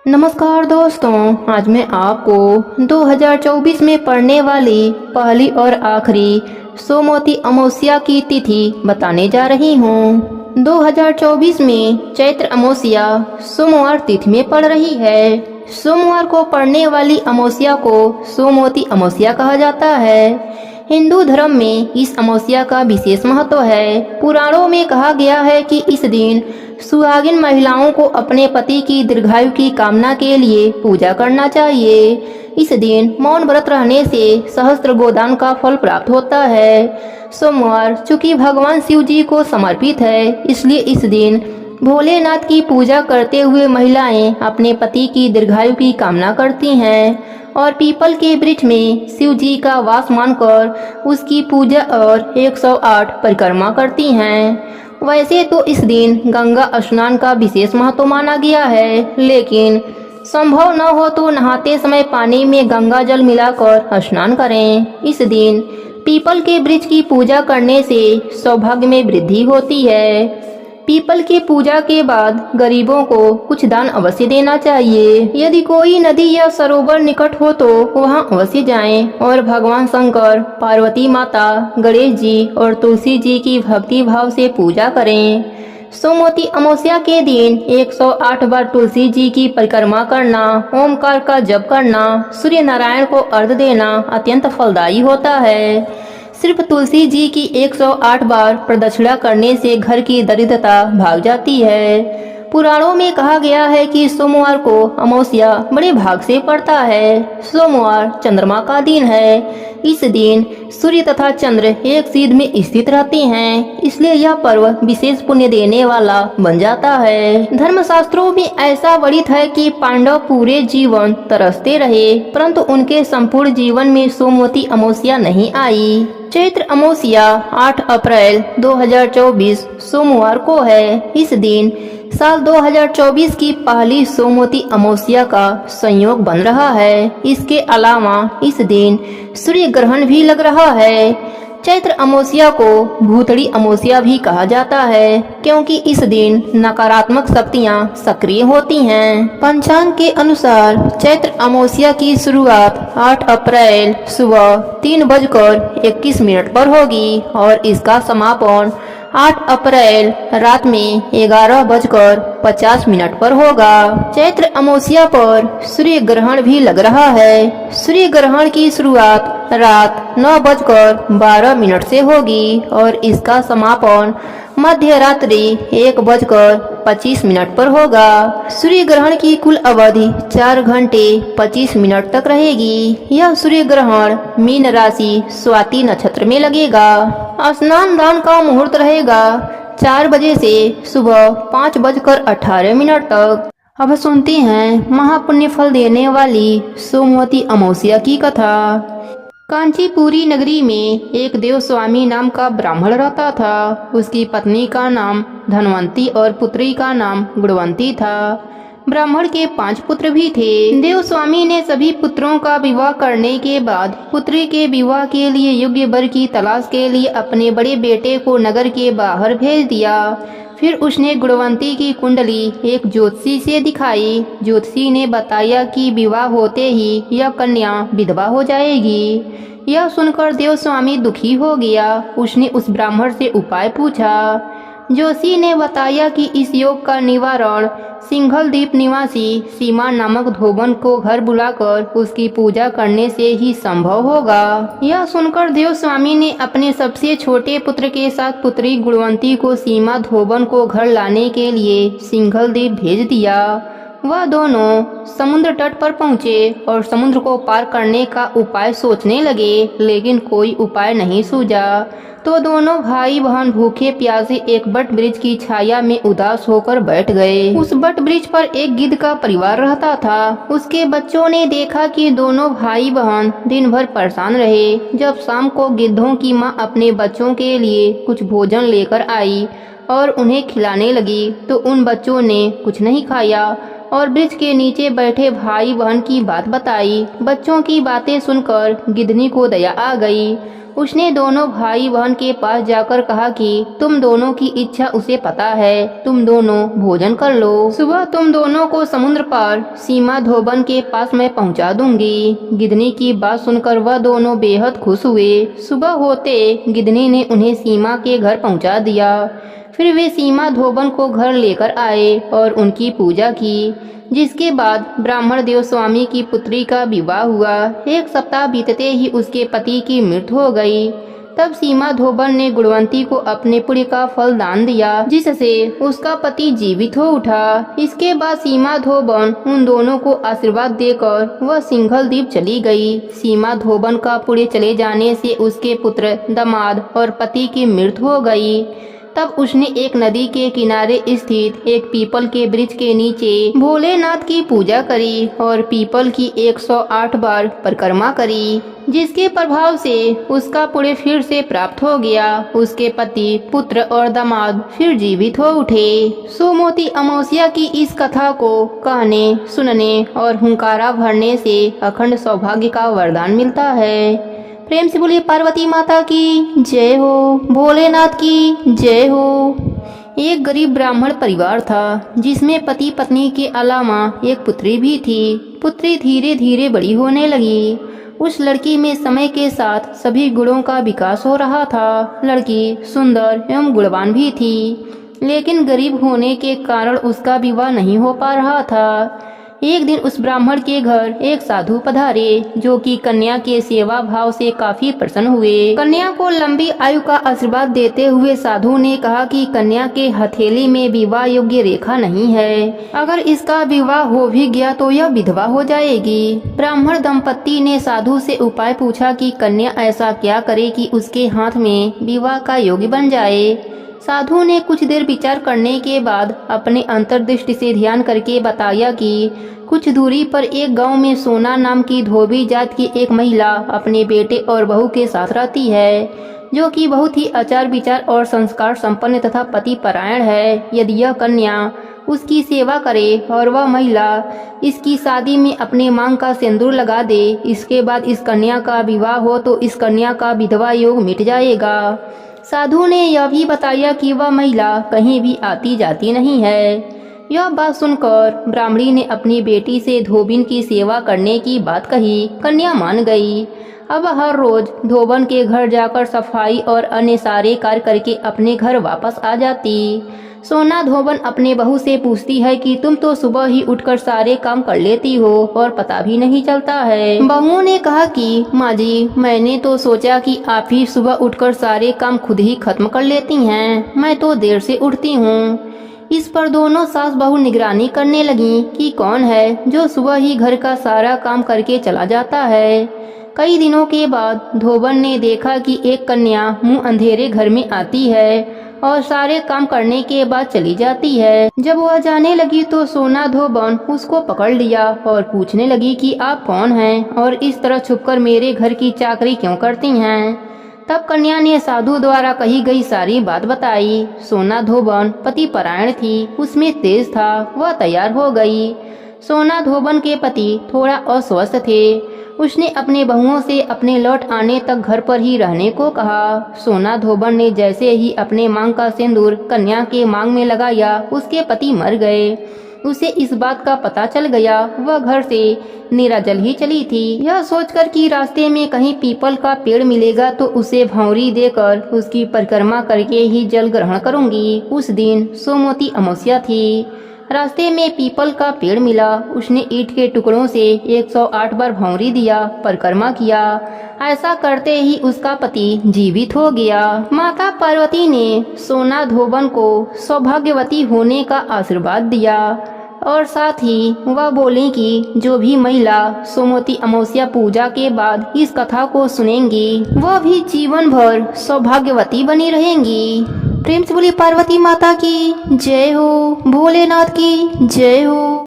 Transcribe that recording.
नमस्कार दोस्तों, आज मैं आपको 2024 में पड़ने वाली पहली और आखिरी सोमवती अमावस्या की तिथि बताने जा रही हूँ। 2024 में चैत्र अमावस्या सोमवार तिथि में पड़ रही है। सोमवार को पड़ने वाली अमावस्या को सोमवती अमावस्या कहा जाता है। हिंदू धर्म में इस अमावस्या का विशेष महत्व है। पुराणों में कहा गया है कि इस दिन सुहागिन महिलाओं को अपने पति की दीर्घायु की कामना के लिए पूजा करना चाहिए। इस दिन मौन व्रत रहने से सहस्त्र गोदान का फल प्राप्त होता है। सोमवार चूंकि भगवान शिव जी को समर्पित है, इसलिए इस दिन भोलेनाथ की पूजा करते हुए महिलाएं अपने पति की दीर्घायु की कामना करती हैं और पीपल के वृक्ष में शिव जी का वास मानकर उसकी पूजा और 108 परिक्रमा करती हैं। वैसे तो इस दिन गंगा स्नान का विशेष महत्व माना गया है, लेकिन संभव न हो तो नहाते समय पानी में गंगा जल मिलाकर स्नान करें। इस दिन पीपल के वृक्ष की पूजा करने से सौभाग्य में वृद्धि होती है। पीपल की पूजा के बाद गरीबों को कुछ दान अवश्य देना चाहिए। यदि कोई नदी या सरोवर निकट हो तो वहां अवश्य जाएं और भगवान शंकर, पार्वती माता, गणेश जी और तुलसी जी की भक्ति भाव से पूजा करें। सोमवती अमावस्या के दिन 108 बार तुलसी जी की परिक्रमा करना, ओमकार का जप करना, सूर्य नारायण को अर्घ्य देना अत्यंत फलदायी होता है। सिर्फ तुलसी जी की 108 बार प्रदक्षिणा करने से घर की दरिद्रता भाग जाती है। पुराणों में कहा गया है कि सोमवार को अमावस्या बड़े भाग से पड़ता है। सोमवार चंद्रमा का दिन है। इस दिन सूर्य तथा चंद्र एक सीध में स्थित रहते हैं, इसलिए यह पर्व विशेष पुण्य देने वाला बन जाता है। धर्मशास्त्रों में ऐसा वर्णित है कि पांडव पूरे जीवन तरसते रहे, परंतु उनके संपूर्ण जीवन में सोमवती अमावस्या नहीं आई। चैत्र अमावस्या 8 अप्रैल 2024 सोमवार को है। इस दिन साल 2024 की पहली सोमवती अमावस्या का संयोग बन रहा है। इसके अलावा इस दिन सूर्य ग्रहण भी लग रहा है। चैत्र अमावस्या को भूतड़ी अमावस्या भी कहा जाता है, क्योंकि इस दिन नकारात्मक शक्तियां सक्रिय होती हैं। पंचांग के अनुसार चैत्र अमावस्या की शुरुआत 8 अप्रैल सुबह 3:21 पर होगी और इसका समापन 8 अप्रैल रात में 11:50 पर होगा। चैत्र अमावस्या पर सूर्य ग्रहण भी लग रहा है। सूर्य ग्रहण की शुरुआत रात 9:12 से होगी और इसका समापन मध्य रात्रि 1:25 पर होगा। सूर्य ग्रहण की कुल अवधि 4 घंटे 25 मिनट तक रहेगी। यह सूर्य ग्रहण मीन राशि स्वाति नक्षत्र में लगेगा। स्नान दान का मुहूर्त रहेगा 4 बजे से सुबह 5:18 तक। अब सुनते हैं महापुण्य फल देने वाली सोमवती अमावस्या की कथा। कांचीपुरी नगरी में एक देवस्वामी नाम का ब्राह्मण रहता था। उसकी पत्नी का नाम धनवंती और पुत्री का नाम गुणवंती था। ब्राह्मण के 5 पुत्र भी थे। देवस्वामी ने सभी पुत्रों का विवाह करने के बाद पुत्री के विवाह के लिए योग्य वर की तलाश के लिए अपने बड़े बेटे को नगर के बाहर भेज दिया। फिर उसने गुणवंती की कुंडली एक ज्योतिषी से दिखाई। ज्योतिषी ने बताया कि विवाह होते ही यह कन्या विधवा हो जाएगी। यह सुनकर देवस्वामी दुखी हो गया। उसने उस ब्राह्मण से उपाय पूछा। ज्योतिषी ने बताया कि इस योग का निवारण सिंघल द्वीप निवासी सीमा नामक धोबन को घर बुलाकर उसकी पूजा करने से ही संभव होगा। यह सुनकर देवस्वामी ने अपने सबसे छोटे पुत्र के साथ पुत्री गुणवंती को सीमा धोबन को घर लाने के लिए सिंघल द्वीप भेज दिया। वह दोनों समुद्र तट पर पहुँचे और समुद्र को पार करने का उपाय सोचने लगे, लेकिन कोई उपाय नहीं सूझा। तो दोनों भाई बहन भूखे प्यासे एक बट वृक्ष की छाया में उदास होकर बैठ गए। उस बट वृक्ष पर एक गिद्ध का परिवार रहता था। उसके बच्चों ने देखा कि दोनों भाई बहन दिन भर परेशान रहे। जब शाम को गिद्धों की माँ अपने बच्चों के लिए कुछ भोजन लेकर आई और उन्हें खिलाने लगी, तो उन बच्चों ने कुछ नहीं खाया और वृक्ष के नीचे बैठे भाई बहन की बात बताई। बच्चों की बातें सुनकर गिद्धनी को दया आ गई। उसने दोनों भाई बहन के पास जाकर कहा कि तुम दोनों की इच्छा उसे पता है, तुम दोनों भोजन कर लो। सुबह तुम दोनों को समुद्र पार सीमा धोबन के पास मैं पहुंचा दूंगी। गिदनी की बात सुनकर वह दोनों बेहद खुश हुए। सुबह होते गिदनी ने उन्हें सीमा के घर पहुंचा दिया। फिर वे सीमा धोबन को घर लेकर आए और उनकी पूजा की, जिसके बाद ब्राह्मण देव स्वामी की पुत्री का विवाह हुआ। 1 सप्ताह बीतते ही उसके पति की मृत्यु हो गई। तब सीमा धोबन ने गुणवंती को अपने पुण्य का फल दान दिया, जिससे उसका पति जीवित हो उठा। इसके बाद सीमा धोबन उन दोनों को आशीर्वाद देकर वह सिंघल द्वीप चली गई। सीमा धोबन का पुण्य चले जाने से उसके पुत्र, दामाद और पति की मृत्यु हो गई। तब उसने एक नदी के किनारे स्थित एक पीपल के वृक्ष के नीचे भोलेनाथ की पूजा करी और पीपल की 108 बार परिक्रमा करी, जिसके प्रभाव से उसका पुण्य फिर से प्राप्त हो गया। उसके पति, पुत्र और दामाद फिर जीवित हो उठे। सोमवती अमावस्या की इस कथा को कहने, सुनने और हुंकारा भरने से अखंड सौभाग्य का वरदान मिलता है। प्रेम से बोलिए पार्वती माता की जय हो, भोलेनाथ की जय हो। एक गरीब ब्राह्मण परिवार था, जिसमें पति पत्नी के अलावा एक पुत्री भी थी। पुत्री धीरे धीरे बड़ी होने लगी। उस लड़की में समय के साथ सभी गुणों का विकास हो रहा था। लड़की सुंदर एवं गुणवान भी थी, लेकिन गरीब होने के कारण उसका विवाह नहीं हो पा रहा था। एक दिन उस ब्राह्मण के घर एक साधु पधारे, जो कि कन्या के सेवा भाव से काफी प्रसन्न हुए। कन्या को लंबी आयु का आशीर्वाद देते हुए साधु ने कहा कि कन्या के हथेली में विवाह योग्य रेखा नहीं है। अगर इसका विवाह हो भी गया तो यह विधवा हो जाएगी। ब्राह्मण दंपत्ति ने साधु से उपाय पूछा कि कन्या ऐसा क्या करे कि उसके हाथ में विवाह का योग्य बन जाए। साधु ने कुछ देर विचार करने के बाद अपने अंतर्दृष्टि से ध्यान करके बताया कि कुछ दूरी पर एक गांव में सोना नाम की धोबी जात की एक महिला अपने बेटे और बहू के साथ रहती है, जो कि बहुत ही आचार विचार और संस्कार संपन्न तथा पति परायण है। यदि यह कन्या उसकी सेवा करे और वह महिला इसकी शादी में अपने मांग का सिंदूर लगा दे, इसके बाद इस कन्या का विवाह हो तो इस कन्या का विधवा योग मिट जाएगा। साधु ने यह भी बताया कि वह महिला कहीं भी आती जाती नहीं है। यह बात सुनकर ब्राह्मणी ने अपनी बेटी से धोबिन की सेवा करने की बात कही। कन्या मान गई। अब हर रोज धोबन के घर जाकर सफाई और अन्य सारे कार्य करके अपने घर वापस आ जाती। सोना धोबन अपने बहू से पूछती है कि तुम तो सुबह ही उठकर सारे काम कर लेती हो और पता भी नहीं चलता है। बहू ने कहा कि माँ जी, मैंने तो सोचा कि आप ही सुबह उठकर सारे काम खुद ही खत्म कर लेती हैं, मैं तो देर से उठती हूँ। इस पर दोनों सास बहू निगरानी करने लगी कि कौन है जो सुबह ही घर का सारा काम करके चला जाता है। कई दिनों के बाद धोबन ने देखा कि एक कन्या मुंह अंधेरे घर में आती है और सारे काम करने के बाद चली जाती है। जब वह जाने लगी तो सोना धोबन उसको पकड़ लिया और पूछने लगी कि आप कौन हैं और इस तरह छुपकर मेरे घर की चाकरी क्यों करती हैं। तब कन्या ने साधु द्वारा कही गई सारी बात बताई। सोना धोबन पति परायण थी, उसमें तेज था, वह तैयार हो गई। सोना धोबन के पति थोड़ा अस्वस्थ थे। उसने अपने बहुओं से अपने लौट आने तक घर पर ही रहने को कहा। सोना धोबन ने जैसे ही अपने मांग का सिंदूर कन्या के मांग में लगाया, उसके पति मर गए। उसे इस बात का पता चल गया। वह घर से निराजल ही चली थी। यह सोचकर कि रास्ते में कहीं पीपल का पेड़ मिलेगा तो उसे भौंरी देकर उसकी परिक्रमा करके ही जल ग्रहण करूंगी। उस दिन सोमवती अमावस्या थी। रास्ते में पीपल का पेड़ मिला। उसने ईंट के टुकड़ों से 108 बार भौंरी दिया, परिक्रमा किया। ऐसा करते ही उसका पति जीवित हो गया। माता पार्वती ने सोना धोबन को सौभाग्यवती होने का आशीर्वाद दिया और साथ ही वह बोली कि जो भी महिला सोमवती अमावस्या पूजा के बाद इस कथा को सुनेंगी वह भी जीवन भर सौभाग्यवती बनी रहेंगी। प्रेम से बोली पार्वती माता की जय हो, भोलेनाथ की जय हो।